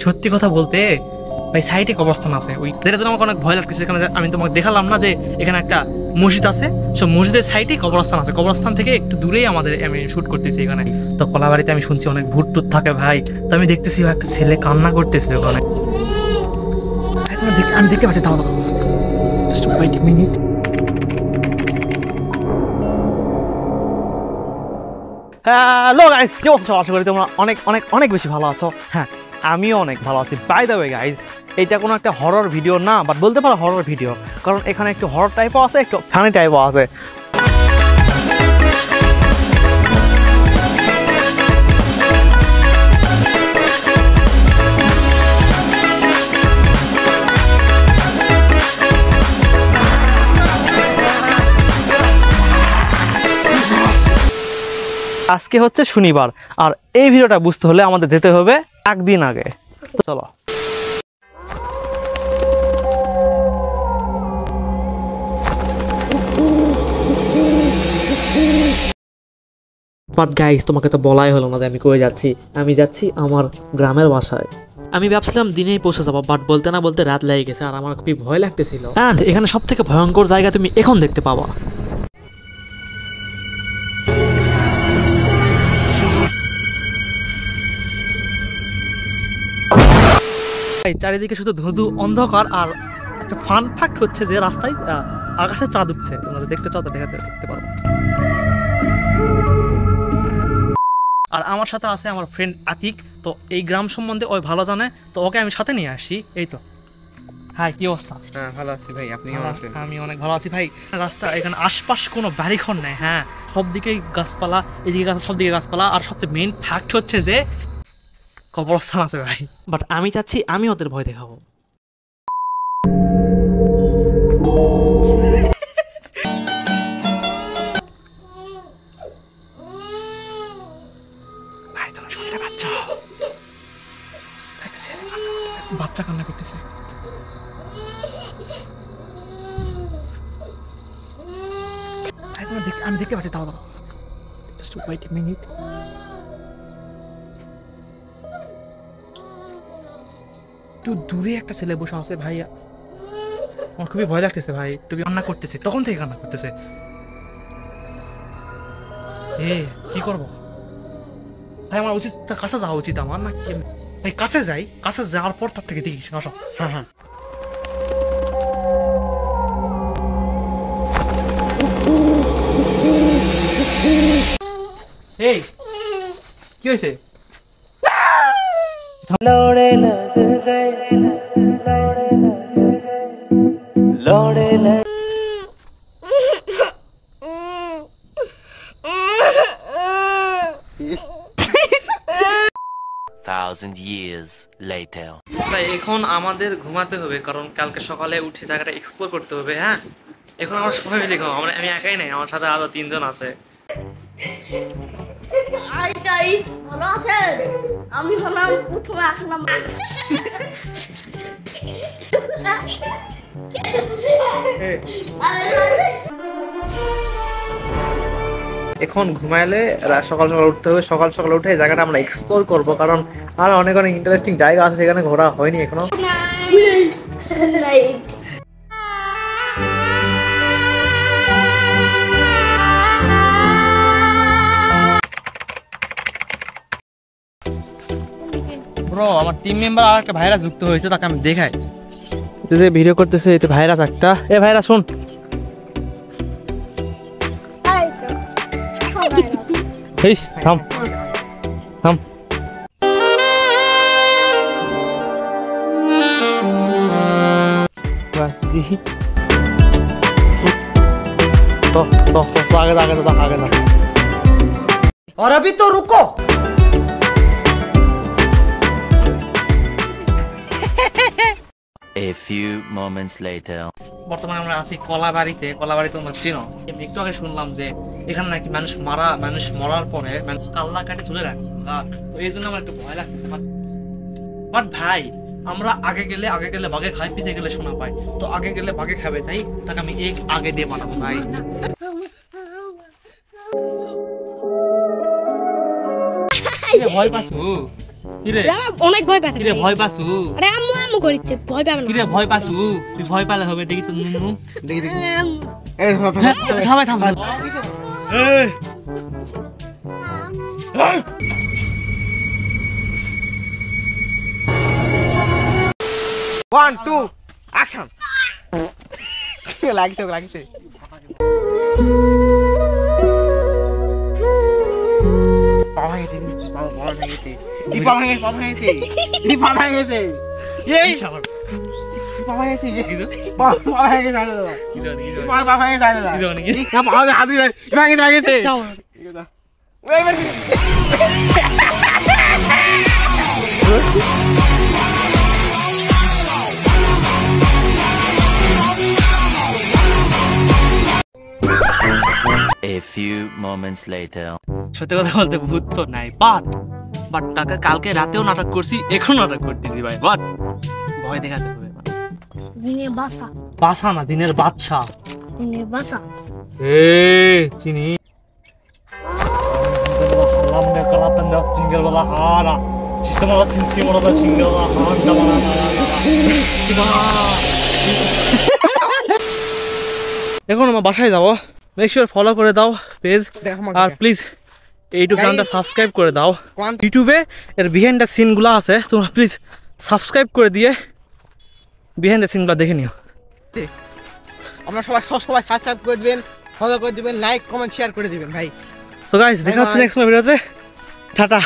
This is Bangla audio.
সত্যি কথা বলতে ভাই সাইডে কবরস্থান আছে, ওই যেটার জন্য আমার অনেক ভয় লাগতেছে। এখানে আমি তোমাকে দেখালাম না যে এখানে একটা মসজিদ আছে, সব মসজিদের সাইডে কবরস্থান আছে, কবরস্থান থেকে একটু দূরেই আমি শুট করতেছি এখানে। তো কলাবাড়িতে আমি শুনছি অনেক ভূত টুত থাকে ভাই, তো আমি দেখতেছি একটা ছেলে কান্না করতেছে ওখানে। আমি দেখতে পাচ্ছি, তাহলে হ্যালো গাইস, কি অবস্থা? আশা করি তোমরা অনেক অনেক অনেক বেশি ভালো আছো। হ্যাঁ, আমিও অনেক ভালো আছি। বাই দ্য ওয়ে গাইস, এটা কোনো একটা হরর ভিডিও না, বাট বলতে পারো হরর ভিডিও, কারণ এখানে একটু হরর টাইপও আছে, একটু ফানি টাইপও আছে। আজকে হচ্ছে শনিবার, আর এই ভিডিওটা বুঝতে হলে আমাদের যেতে হবে একদিন আগে। তো চলো। বাট গাইস, তোমাকে তো বলাই হলো না যে আমি কই যাচ্ছি। আমি যাচ্ছি আমার গ্রামের বাসায়। আমি ভাবছিলাম দিনেই পৌঁছে যাবো, বাট বলতে না বলতে রাত লেগে গেছে, আর আমার খুবই ভয় লাগতেছিল। অ্যান্ড এখানে সব থেকে ভয়ঙ্কর জায়গা তুমি এখন দেখতে পাবা। চারিদিকে শুধু ধুধু অন্ধকার, আর একটা ফান ফ্যাক্ট হচ্ছে যে রাস্তায় আকাশে চাঁদ উঠছে। তোমরা দেখতে চাও তো দেখতে পারো। আর আমার সাথে আছে আমার ফ্রেন্ড আতিক, তো এই গ্রাম সম্বন্ধে ওই ভালো জানে, তো ওকে আমি সাথে নিয়ে আসছি। এই তো। হ্যাঁ, কি অবস্থা? হ্যাঁ, ভালো আছি ভাই। আপনি কেমন আছেন? আমি অনেক ভালো আছি ভাই। রাস্তা এখানে আশপাশ কোনো বাড়িঘর নেই। হ্যাঁ, সব দিকেই গাছপালা, এদিকে সব দিকে গাছপালা, আর সবচেয়ে মেইন ফ্যাক্ট হচ্ছে যে কবরস্থান আছে ভাই। বাট আমি চাচ্ছি আমি ওদের ভয় দেখাবো। ভাই, তোমরা শুনতে পাচ্ছ? বাচ্চা কান্না করতেছে। ভাই, তোমরা আমি দেখতে পাচ্ছি, তাহলে জাস্ট ওয়েট এ মিনিট। একটু দূরে একটা ছেলে বসে আছে ভাই, আমার খুবই ভয় লাগতেছে ভাই। একটু কান্না করতেছে, তখন থেকে কান্না করতেছে। কি করবো ভাই? আমার উচিত কাছে যাওয়া উচিত আমার, না কি ভাই? কাছে যাই, কাছে যাওয়ার পর তার থেকে দেখি। আসো। হ্যাঁ হ্যাঁ, এই কি হয়েছে? লড়ে লগ গয়ে, লড়ে লড়ে। 1,000 years later. ভাই, এখন আমাদের ঘুমাতে হবে, কারণ কালকে সকালে উঠে জায়গাটা এক্সপ্লোর করতে হবে। হ্যাঁ, এখন আমার সবাই মিলে ঘুমাবো। আমি একাই নাই, আমার সাথে আরো 3 জন আছে। হাই গাইস, ভালো আছেন? আমি হলাম প্রথমে আসলাম। এখন ঘুমাইলে সকাল সকাল উঠতে হবে। সকাল সকাল উঠে এই জায়গাটা আমরা এক্সপ্লোর করব, কারণ আর অনেক অনেক ইন্টারেস্টিং জায়গা আছে সেখানে ঘোরা হয়নি এখনো। ব্রো, আমার টিম মেম্বার আর একটা ভাইরাস যুক্ত হয়েছে, তাকে আমি দেখাই। এটা যে ভিডিও করতেছে, এটা ভাইরাস একটা। এ ভাইরাস, শুন। এই থাম থাম। দেখি तो आगे आगे जा। और अभी तो रुको। A few moments later. বর্তমানে আমরা আছি কলাবাড়িতে। কলাবাড়ি তোমরা চিনো? একটু আগে শুনলাম যে এখানে নাকি মানুষ মরার পরে কাল্লা কাটে চলে রাখে, তো এই জন্য আমার একটু ভয় লাগতেছে। বাট ভাই, আমরা আগে গেলে বাঘে খাই, পিছে গেলে সোনা পাই। তো আগে গেলে বাঘে খাবে, চাই তাকে আমি এক আগে দিয়ে পাঠাবো ভাই। ভয় পাচ্ছ? কিরে আমার অনেক ভয় পাচ্ছে কিরে ভয় পাসু আরে আম্মু আম্মু করিচ্ছে ভয় পাবে না কিরে ভয় পাসু তুই ভয় পালে হবে দেখি তো নুনু দেখি দেখি আম্মু। এই থাম এই 1 2 অ্যাকশন লাগছে লাগছে পাওয়া গেছে পাওয়া গেছে এই পাওয়া গেছে এই পাওয়া গেছে এই পাওয়া গেছে পাওয়া গেছে দাদা পাওয়া গেছে দাদা না পাওয়া গেছে হাতি ভাঙে গেছে যাও A few moments later. সত্যি কথা বলতে ভূত তো নাই বাট টাকা কালকে রাতেও নাটক করছি এখন নাটক করতেছি ভাই বাট ভয় দেখাতে হবে দিনের বাসা বাসা না দিনের বাচ্চা দিনের বাসা চিনি Lambe kalatan da single wala hara. Sistema la single wala single wala hara wala. এখন আমরা বাসায় যাব মেক শিওর ফলো করে দাও পেজ আর প্লিজ ইউটিউব চ্যানেলটা সাবস্ক্রাইব করে দাও ইউটিউবে এর বিহাইন্ড দ্য সিনগুলো আছে তোমরা প্লিজ সাবস্ক্রাইব করে দিয়ে বিহাইন্ড দ্য সিনগুলো দেখে নিও আমরা সবাই সাবস্ক্রাইব করে দিবেন ফলো করে দিবেন লাইক কমেন্ট শেয়ার করে দিবেন ভাই সো গাইস দেখা হচ্ছে নেক্সট ভিডিওতে টাটা